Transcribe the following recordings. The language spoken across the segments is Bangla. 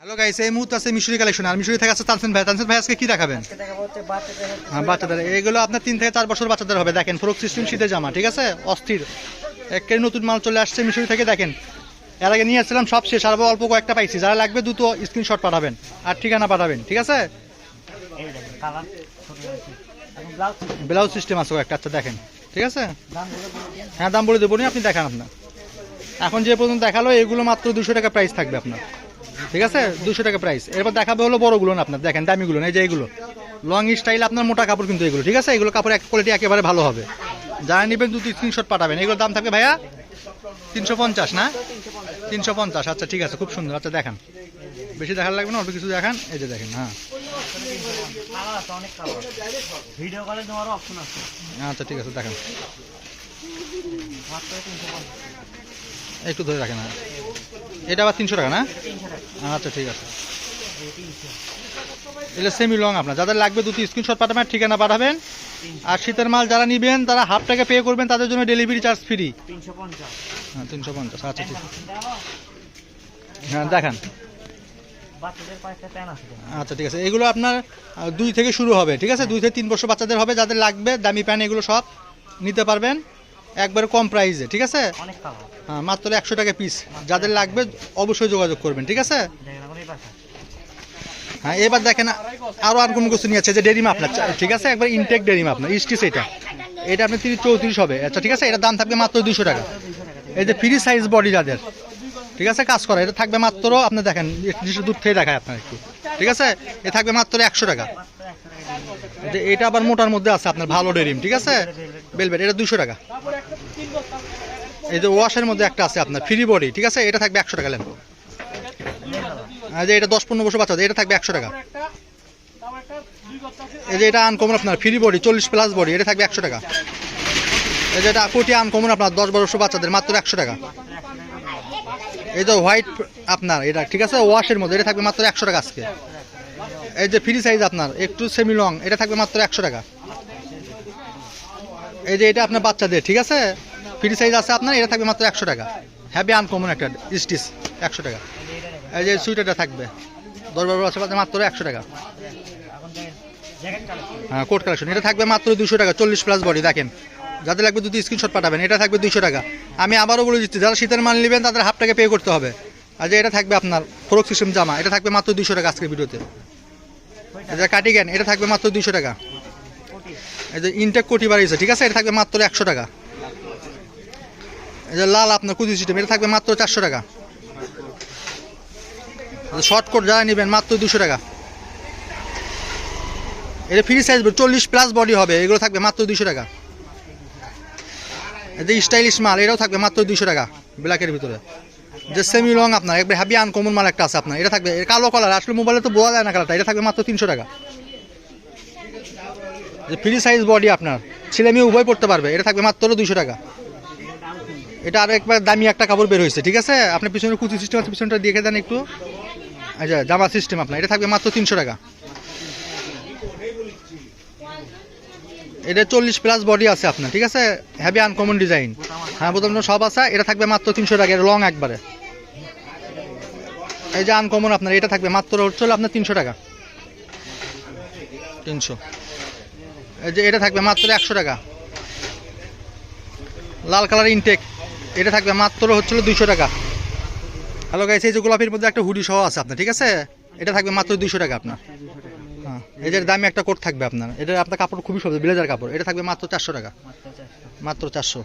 হ্যালো গাইস, এই মুহূর্তে আছে মিশরি কালেকশন। আর মিশরি থেকে আছে তানসেন ভাই। তানসেন ভাই আজকে কি দেখাবেন? আজকে দেখাবো হচ্ছে বাচ্চাদের হ্যাঁ, বাচ্চাদের এগুলো আপনার 3 থেকে 4 বছর বাচ্চাদের হবে। দেখেন ফ্রক সিস্টেম শীতের জামা, ঠিক আছে, অস্থির একের নতুন মাল চলে আসছে মিশরি থেকে। দেখেন এর আগে নিয়ে আসছিলাম, সব শেষ, আর অল্প কয়েকটা পাইছি। যারা লাগবে দ্রুত স্ক্রিনশট পাঠাবেন আর ঠিকানা পাঠাবেন, ঠিক আছে। এই দেখেন কালার ছোট আছে এবং ব্লাউজ ব্লাউজ সিস্টেম আছে একটা, আচ্ছা দেখেন, ঠিক আছে। দামগুলো বলে দিন। হ্যাঁ, দাম বলে দেবো নি, আপনি দেখান আপনার। এখন যে পর্যন্ত দেখালো এগুলো মাত্র 200 টাকা প্রাইস থাকবে আপনার, ঠিক আছে, 200 টাকা প্রাইস। এরপর দেখাবে হলো বড়গুলো না আপনার, দেখেন দামিগুলো না, এই যে এগুলো লং স্টাইল আপনার মোটা কাপড় কিন্তু এগুলো, ঠিক আছে। এগুলো কাপড় কোয়ালিটি একেবারে ভালো হবে। যারা নেবেন দ্রুত স্ক্রিনশট পাঠাবেন। এগুলোর দাম থাকবে ভাইয়া 350 না, 350, আচ্ছা ঠিক আছে, খুব সুন্দর। আচ্ছা দেখান, বেশি দেখার লাগবে না, অল্প কিছু দেখান। এই যে দেখেন, হ্যাঁ কালার আছে অনেক কালার, ভিডিও কলে নেওয়ার অপশন আছে। আচ্ছা ঠিক আছে, দেখেন মাত্র 350 একটু ধরে রাখেন। হ্যাঁ, এটা আবার 300 টাকা না, 300 টাকা আচ্ছা ঠিক আছে। এই 300 এটা সেমি লং আপনার, যাদের লাগবে দুটো স্ক্রিনশট পাঠাবেন, ঠিকানা পাঠাবেন। আর শীতের মাল যারা নেবেন তারা হাফ টাকা পে করবেন, তাদের জন্য ডেলিভারি চার্জ ফ্রি। 350 হ্যাঁ 350, আচ্ছা ঠিক আছে। হ্যাঁ দেখান, বাচ্চাদের কয়েকটা প্যান আছে আচ্ছা ঠিক আছে। এগুলো আপনার 2 থেকে শুরু হবে, ঠিক আছে, 2 থেকে 3 বছর বাচ্চাদের হবে। যাদের লাগবে দামি প্যান এগুলো সব নিতে পারবেন একবারে কম প্রাইসে, ঠিক আছে। অনেক কালার। হ্যাঁ, মাত্র 100 টাকা পিস। যাদের লাগবে অবশ্যই যোগাযোগ করবেন, ঠিক আছে। দেখেন এখন এই পাশে হ্যাঁ, এবার দেখেন আরো আর কোনো কিছু নিয়ে আছে, যে ডেরিম আপনার, ঠিক আছে, একবার ইনটেক ডেরিম আপনার স্টিচ। এটা আপনার 30-34 হবে, আচ্ছা ঠিক আছে। এটার দাম থাকবে মাত্র 200 টাকা। 200 টাকা এই যে ফ্রি সাইজ বডি যাদের, ঠিক আছে, কাজ করা, এটা থাকবে মাত্র, আপনি দেখেন জিনিসটা দূর থেকে দেখায় আপনার একটু, ঠিক আছে। এ থাকবে মাত্র 100 টাকা। এই যে এটা আবার মোটার মধ্যে আছে আপনার, ভালো ডেরিম, ঠিক আছে, বেলভেট, এটা 200 টাকা। এই যে ওয়াশের মধ্যে একটা আছে আপনার ফ্রি বডি, ঠিক আছে, এটা থাকবে 100 টাকা। নেন, এই যে এটা 10-15 বছর বাচ্চা, এটা থাকবে 100 টাকা। এই যে এটা আনকমন আপনার ফ্রি বডি 40+ বডি, এটা থাকবে 100 টাকা। এই যে এটা কোটি আনকমন আপনার 10 বছর বাচ্চাদের, মাত্র 100 টাকা। এই যে হোয়াইট আপনার এটা, ঠিক আছে, ওয়াশের মধ্যে, এটা থাকবে মাত্র 100 টাকা আজকে। এই যে ফ্রি সাইজ আপনার একটু সেমি লং, এটা থাকবে মাত্র 100 টাকা। এই যে এটা আপনার বাচ্চাদের, ঠিক আছে, ফ্রি সাইজ আছে আপনার, এটা থাকবে মাত্র 100 টাকা। হ্যাভি আনকমন একটা স্টিচ, 100 টাকা। এই যে সুইটারটা থাকবে 10-12 বছর বাচ্চা, মাত্র 100 টাকা। এখন দেখেন জ্যাকেট কালেকশন হ্যাঁ, কোট কালেকশন, এটা থাকবে মাত্র 200 টাকা, 40+ বডি। দেখেন যাদের লাগবে দুটো স্ক্রিনশট পাঠাবেন, এটা থাকবে 200 টাকা। আমি আবারও বলে দিচ্ছি, যারা শীতের মাল নেবেন তাদের হাফ টাকা পে করতে হবে। আর যে এটা থাকবে আপনার ফ্রক সিস্টেম জামা, এটা থাকবে মাত্র 200 টাকা আজকের ভিডিওতে। এই যে কাটিগান, এটা থাকবে মাত্র 200 টাকা। কোটি এই যে ইনটেক কোটি বাড়িয়েছে, ঠিক আছে, এটা থাকবে মাত্র 100 টাকা। এই যে লাল আপনার কুচি সিস্টেম, এটা থাকবে মাত্র 400 টাকা। শর্ট কোট যারা নেবেন মাত্র 200 টাকা। এটা ফ্রি সাইজ 40+ বডি হবে, এগুলো থাকবে মাত্র 200 টাকা। এই যে স্টাইলিশ মাল, এটাও থাকবে মাত্র 200 টাকা ব্ল্যাকের ভিতরে। যে সেমি লং আপনার একবার হ্যাভি আনকমন মাল একটা আছে আপনার, এটা থাকবে কালো কালার, আসলে মোবাইলে তো বোঝা যায় না কালারটা, এটা থাকবে মাত্র 300 টাকা। যে ফ্রি সাইজ বডি আপনার ছেলে মেয়ে উভয় পড়তে পারবে, এটা থাকবে মাত্র 200 টাকা। এটা আরো একবার দামি একটা কাপড় বের হয়েছে, ঠিক আছে। আপনি পিছনে কুচি সিস্টেম আছে, পিছনটা দেখে দেন একটু। আচ্ছা, জামা সিস্টেম আপনার, এটা থাকবে মাত্র 300 টাকা। এটা 40+ বডি আছে আপনার, ঠিক আছে, হ্যাভি আনকমন ডিজাইন। হ্যাঁ, বোতাম সব আছে, এটা থাকবে মাত্র 300 টাকা, এটা লং একবারে। এই যে আনকমন আপনার, এটা থাকবে মাত্র হচ্ছে আপনার 300 টাকা, 300। এই যে এটা থাকবে মাত্র 100 টাকা। লাল কালার ইনটেক, এটা থাকবে মাত্র হচ্ছিল 200 টাকা। হ্যালো গাইস, এই যে গোলাপির মধ্যে একটা হুডি সহ আছে আপনার, ঠিক আছে, এটা থাকবে মাত্র 200 টাকা আপনার। হ্যাঁ, এই যে দামি একটা কোট থাকবে আপনার, এটা আপনার কাপড় খুবই সহজ, ব্লেজার কাপড়, এটা থাকবে মাত্র 400 টাকা, মাত্র 400।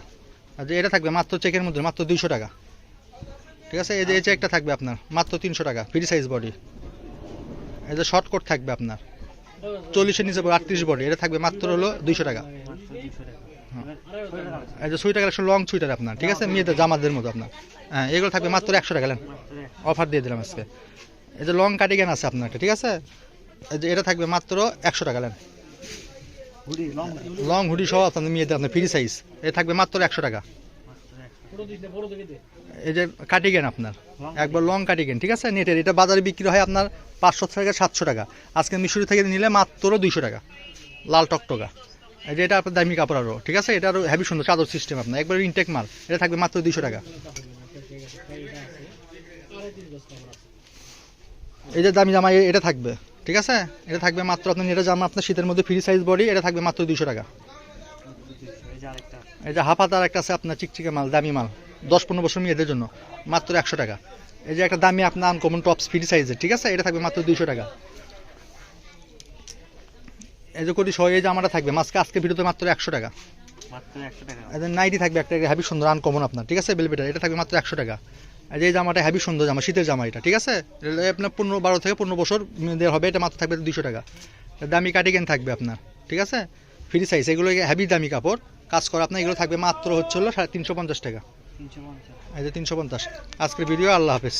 আর যে এটা থাকবে মাত্র চেকের মধ্যে, মাত্র 200 টাকা, ঠিক আছে। এই যে এই চেকটা থাকবে আপনার মাত্র 300 টাকা, ফ্রি সাইজ বডি। এই যে শর্ট কোট থাকবে আপনার 40-এর নিচে 38 বডি, এটা থাকবে মাত্র হলো 200 টাকা। এই যে সুইটার কালেকশন লং সুইটার আপনার, ঠিক আছে, মেয়েদের জামাদের মতো আপনার। হ্যাঁ, এগুলো থাকবে মাত্র 100 টাকা। নেন, অফার দিয়ে দিলাম আজকে। এই যে লং কার্ডিগান আছে আপনার একটা, ঠিক আছে, এই যে এটা থাকবে মাত্র 100 টাকা। নেন, লং হুডি সহ আপনার মেয়েদের আপনার ফ্রি সাইজ, এটা থাকবে মাত্র 100 টাকা। এই যে কার্ডিগান আপনার একবার লং কার্ডিগান, ঠিক আছে, নেটের, এটা বাজারে বিক্রি হয় আপনার 500 থেকে 700 টাকা। আজকে মিশরি থেকে নিলে মাত্র 200 টাকা, লাল টকটকা। এই যে এটা আপনার দামি কাপড় আরও, ঠিক আছে, এটা আরও হেভি সুন্দর চাদর সিস্টেম আপনার, একবার ইনটেক মাল, এটা থাকবে মাত্র 200 টাকা। এই যে দামি জামা এটা থাকবে, ঠিক আছে? এটা থাকবে মাত্র আপনার, এটা জামা আপনার শীতের মধ্যে ফ্রি সাইজ বডি, এটা থাকবে মাত্র 200 টাকা। এই যে আরেকটা এই যে হাফ হাতার একটা আছে আপনার চিকচিকে মাল, দামি মাল, 10-15 বছর মেয়েদের জন্য, মাত্র 100 টাকা। এই যে একটা দামি আপনার আনকমন টপস ফ্রি সাইজের, ঠিক আছে? এটা থাকবে মাত্র 200 টাকা। এই যে কোটি সহ এই জামাটা থাকবে আজকে ভিডিওতে মাত্র 100 টাকা। মাত্র 100 টাকা। এই যে নাইটি থাকবে একটা হেভি সুন্দর আনকমন আপনার, ঠিক আছে? বেলভেটার, এটা থাকবে মাত্র 100 টাকা। এই যে এই জামাটা হেভি সুন্দর জামা, শীতের জামা এটা, ঠিক আছে? এটা আপনার 12 থেকে 15 বছর মেয়েদের হবে, এটা মাত্র থাকবে 200 টাকা। দামি কার্ডিগান থাকবে আপনার, ঠিক আছে? ফ্রি সাইজ, এগুলো হেভি দামি কাপড় কাজ করা আপনার, এগুলো থাকবে মাত্র হচ্ছে হলো 350 টাকা। 350। এই যে 350। আজকের ভিডিও, আল্লাহ হাফেজ।